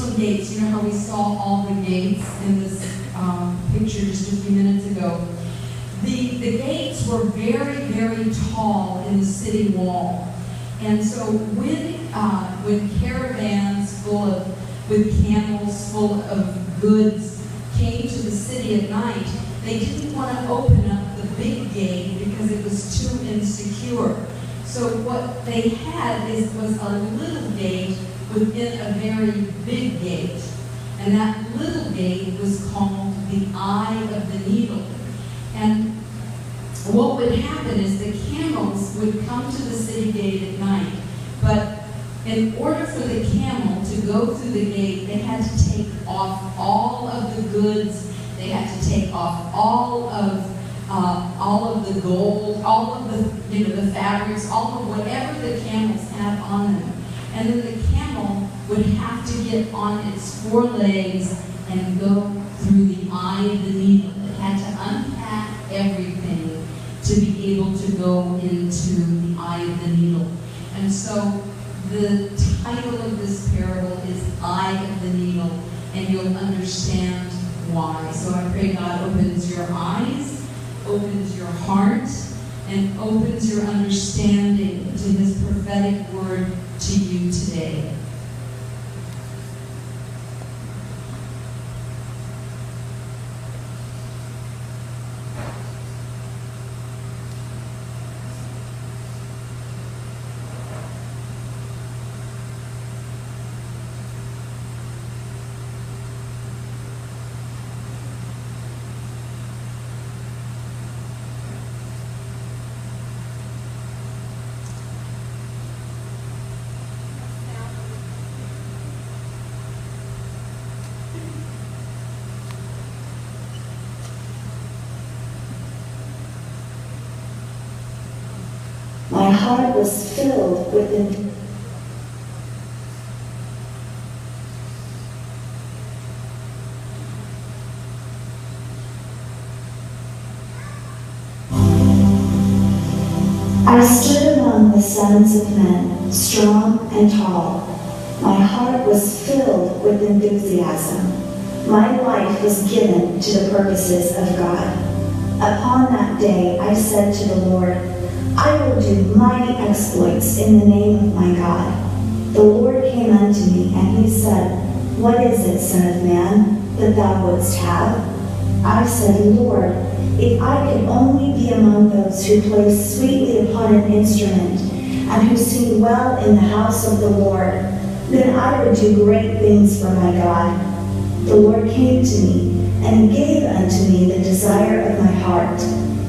Jerusalem gates, you know how we saw all the gates in this picture just a few minutes ago? The gates were very, very tall in the city wall. And so when caravans with camels full of goods came to the city at night, they didn't want to open up the big gate because it was too insecure. So what they had was a little gate within a very big gate. And that little gate was called the Eye of the Needle. And what would happen is the camels would come to the city gate at night, but in order for the camel to go through the gate, they had to take off all of the goods, they had to take off all of the gold, all of the fabrics, all of whatever the camels had on them. And then the camel would have to get on its four legs and go through the eye of the needle. It had to unpack everything to be able to go into the eye of the needle. And so the title of this parable is Eye of the Needle, and you'll understand why. So I pray God opens your eyes, opens your heart, and opens your understanding to His prophetic word to you today. My heart was filled with I stood among the sons of men, strong and tall. My heart was filled with enthusiasm. My life was given to the purposes of God. Upon that day I said to the Lord, I will do mighty exploits in the name of my God. The Lord came unto me, and He said, What is it, Son of Man, that thou wouldst have? I said, Lord, if I could only be among those who play sweetly upon an instrument, and who sing well in the house of the Lord, then I would do great things for my God. The Lord came to me, and gave unto me the desire of my heart.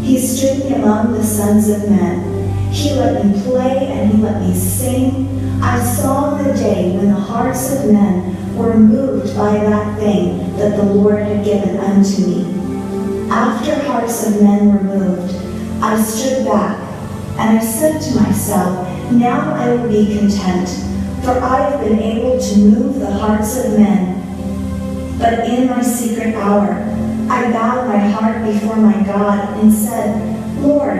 He stood me among the sons of men. He let me play, and He let me sing. I saw the day when the hearts of men were moved by that thing that the Lord had given unto me. After hearts of men were moved, I stood back, and I said to myself, Now I will be content, for I have been able to move the hearts of men. But in my secret hour, I bowed my heart before my God and said, Lord,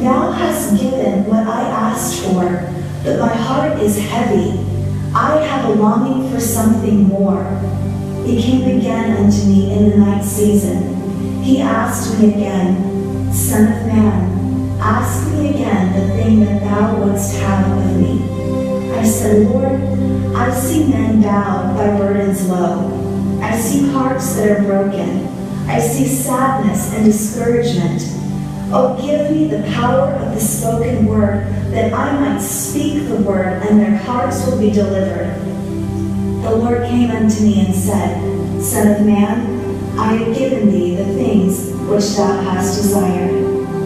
Thou hast given what I asked for, but my heart is heavy. I have a longing for something more. He came again unto me in the night season. He asked me again, Son of man, ask me again the thing that thou wouldst have of me. I said, Lord, I see men bowed by burdens low. I see hearts that are broken. I see sadness and discouragement. Oh, give me the power of the spoken word, that I might speak the word, and their hearts will be delivered. The Lord came unto me and said, Son of man, I have given thee the things which thou hast desired.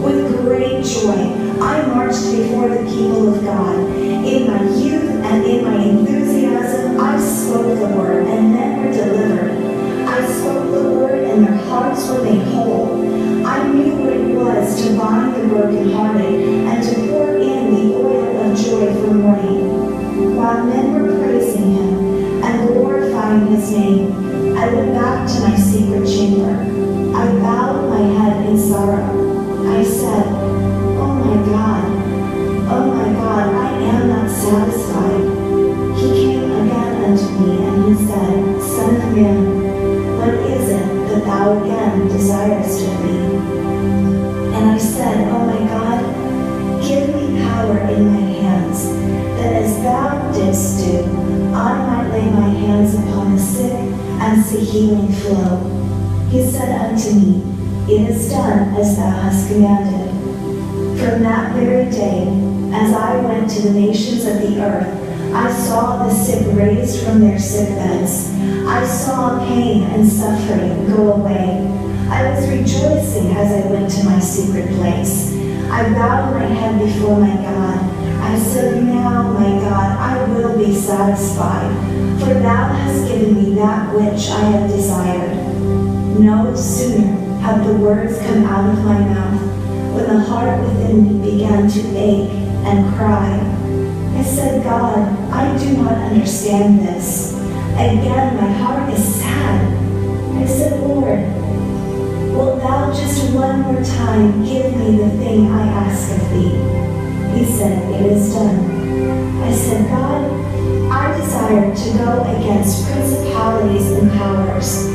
With great joy I marched before the people of God. In my youth and in my enthusiasm I spoke the word, and men were delivered. I spoke the word, and their hearts were made whole. I knew what it was to bind the brokenhearted, and to pour in the oil of joy for mourning. While men were praising Him and glorifying His name, I went back to my secret chamber. I bowed my head in sorrow. I said, Oh my God, I am not satisfied. He came again unto me, and He said, man, what is it that thou again desirest of me? And I said, O my God, give me power in my hands, that as thou didst do, I might lay my hands upon the sick and see healing flow. He said unto me, It is done as thou hast commanded. From that very day, as I went to the nations of the earth, I saw the sick raised from their sick beds. I saw pain and suffering go away. I was rejoicing as I went to my secret place. I bowed my head before my God. I said, Now, my God, I will be satisfied, for thou hast given me that which I have desired. No sooner had the words come out of my mouth, when the heart within me began to ache and cry. I said, God, I do not understand this. Again, my heart is sad. I said, Lord, wilt thou just one more time give me the thing I ask of thee? He said, It is done. I said, God, I desire to go against principalities and powers,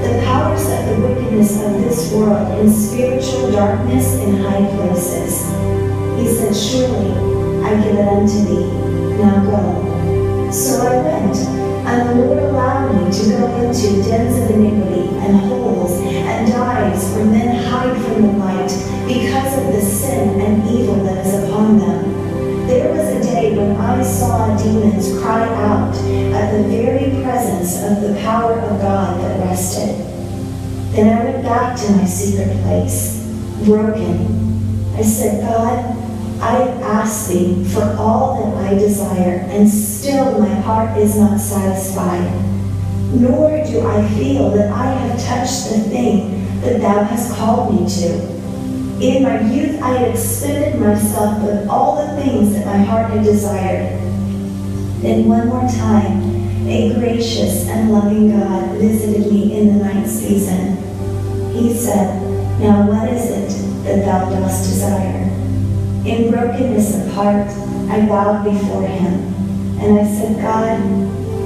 the powers of the wickedness of this world in spiritual darkness in high places. He said, Surely I give it unto thee. Now go. So I went, and the Lord allowed me to go into dens of iniquity and holes and dives where men hide from the light because of the sin and evil that is upon them. There was a day when I saw demons cry out at the very presence of the power of God that rested. Then I went back to my secret place, broken. I said, God, I have asked thee for all that I desire, and still my heart is not satisfied. Nor do I feel that I have touched the thing that thou hast called me to. In my youth I had expended myself with all the things that my heart had desired. Then one more time, a gracious and loving God visited me in the night season. He said, Now what is it that thou dost desire? In brokenness of heart, I bowed before him, and I said, God,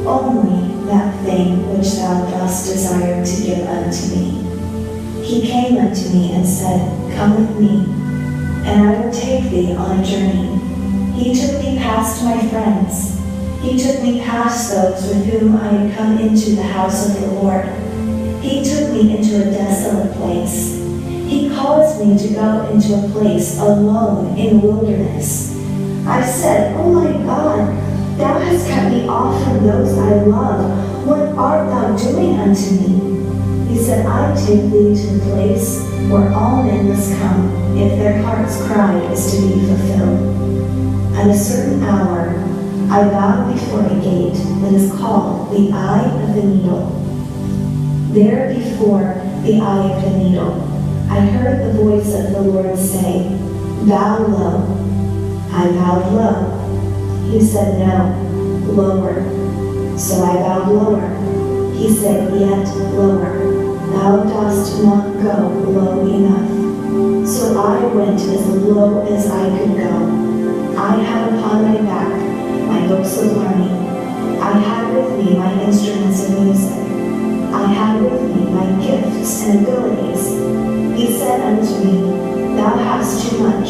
only that thing which thou dost desire to give unto me. He came unto me and said, Come with me, and I will take thee on a journey. He took me past my friends. He took me past those with whom I had come into the house of the Lord. He took me into a desolate place. He caused me to go into a place alone in the wilderness. I said, Oh my God, thou hast cut me off from those I love. What art thou doing unto me? He said, I take thee to the place where all men must come, if their heart's cry is to be fulfilled. At a certain hour, I bowed before a gate that is called the Eye of the Needle. There before the Eye of the Needle, I heard the voice of the Lord say, Bow low. I bowed low. He said, No, lower. So I bowed lower. He said, Yet lower. Thou dost not go low enough. So I went as low as I could go. I had upon my back my books of learning. I had with me my instruments of music. I had with me my gifts and abilities. He said unto me, Thou hast too much.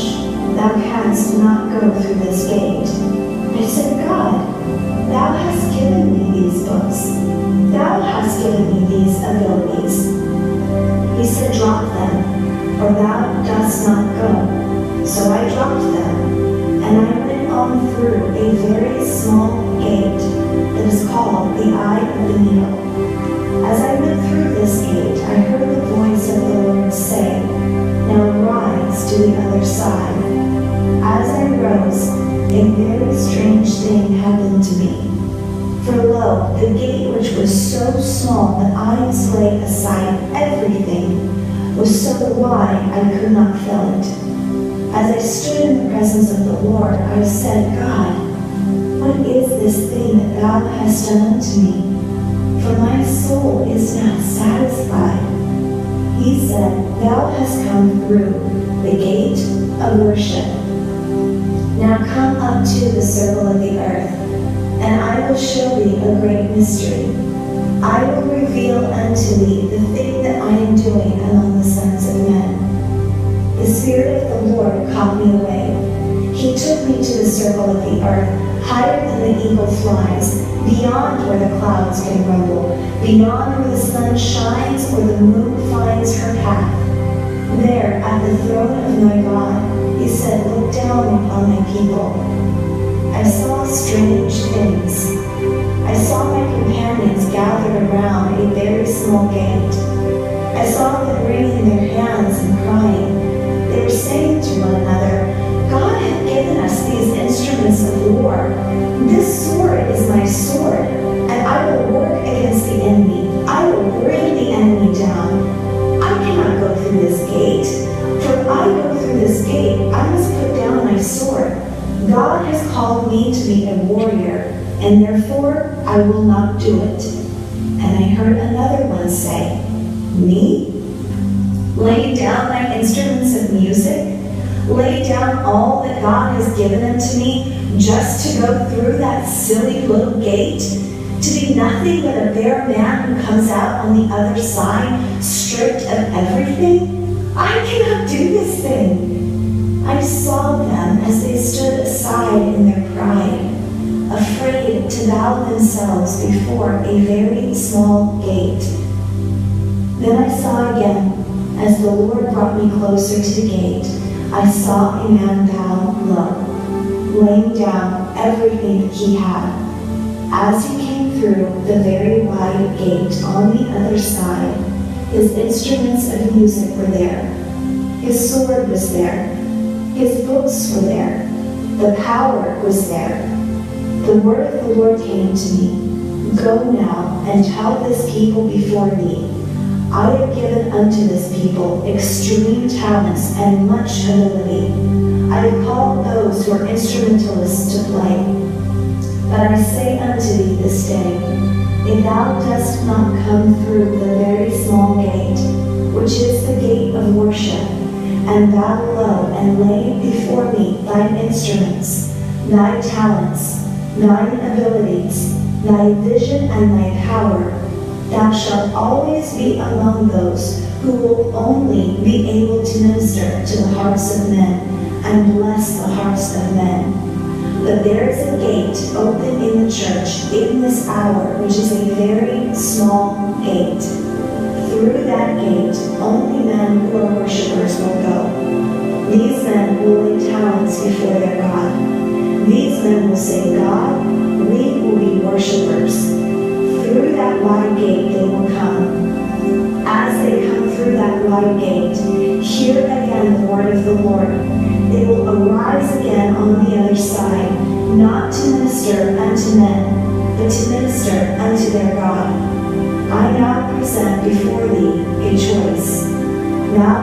Thou canst not go through this gate. I said, God, thou hast given me these books. Thou hast given me these abilities. He said, Drop them, or thou dost not go. So I dropped them, and I went on through a very small gate that is called the Eye of the Needle. As I went through this gate, I heard the voice of the Lord say, Now rise to the other side. As I rose, a very strange thing happened to me. For lo, the gate which was so small that I must lay aside everything was so wide I could not fill it. As I stood in the presence of the Lord, I said, God, what is this thing that thou hast done unto me? For my soul is not satisfied. He said, Thou hast come through the gate of worship. Now come up to the circle of the earth, and I will show thee a great mystery. I will reveal unto thee the thing that I am doing among the sons of men. The Spirit of the Lord caught me away. He took me to the circle of the earth, higher than the eagle flies, beyond where the clouds can rumble, beyond where the sun shines or the moon finds her path. There, at the throne of my God, he said, look down upon my people. I saw strange things. I saw my companions gathered around a very small gate. I saw them wringing their hands and crying. They were saying to one another, God had given us these instruments of war. This sword is my sword, and I will work against the enemy. I will bring the enemy down. I cannot go through this gate, for if I go through this gate, I must put down my sword. God has called me to be a warrior, and therefore I will not do it. And I heard another one say, me? Lay down my instruments of music? Lay down all that God has given unto me just to go through that silly little gate? To be nothing but a bare man who comes out on the other side, stripped of everything? I cannot do this thing. I saw them as they stood aside in their pride, afraid to bow themselves before a very small gate. Then I saw again, as the Lord brought me closer to the gate, I saw a man bow low, laying down everything that he had. As he came through the very wide gate on the other side, his instruments of music were there. His sword was there. His books were there. The power was there. The word of the Lord came to me. Go now and tell this people before me, I have given unto this people extreme talents and much ability. I have called those who are instrumentalists to play. But I say unto thee this day, if thou dost not come through the very small gate, which is the gate of worship, and bow low and lay before me thine instruments, thy talents, thine abilities, thy vision and thy power, thou shalt always be among those who will only be able to minister to the hearts of men and bless the hearts of men. But there is a gate open in the church in this hour, which is a very small gate. Through that gate, only men who are worshipers will go. These men will lay talents before their God. These men will say, God, we will be worshipers. Through that wide gate they will come. As they come through that wide gate, hear again the word of the Lord. They will arise again on the other side, not to minister unto men, but to minister unto their God. I now present before thee a choice. Now